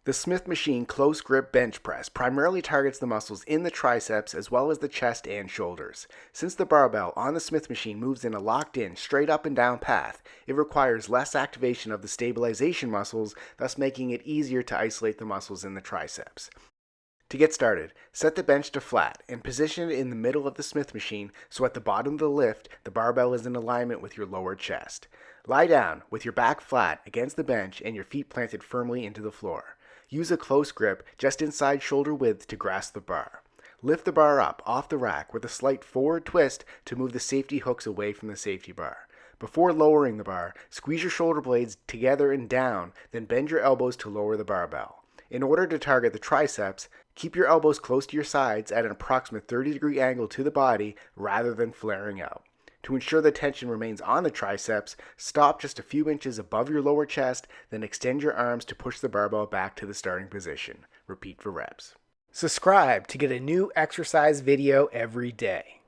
The Smith machine close grip bench press primarily targets the muscles in the triceps as well as the chest and shoulders. Since the barbell on the Smith machine moves in a locked in, straight up and down path, it requires less activation of the stabilization muscles, thus making it easier to isolate the muscles in the triceps. To get started, set the bench to flat and position it in the middle of the Smith machine so at the bottom of the lift, the barbell is in alignment with your lower chest. Lie down with your back flat against the bench and your feet planted firmly into the floor. Use a close grip just inside shoulder width to grasp the bar. Lift the bar up off the rack with a slight forward twist to move the safety hooks away from the safety bar. Before lowering the bar, squeeze your shoulder blades together and down, then bend your elbows to lower the barbell. In order to target the triceps, keep your elbows close to your sides at an approximate 30-degree angle to the body rather than flaring out. To ensure the tension remains on the triceps, stop just a few inches above your lower chest, then extend your arms to push the barbell back to the starting position. Repeat for reps. Subscribe to get a new exercise video every day.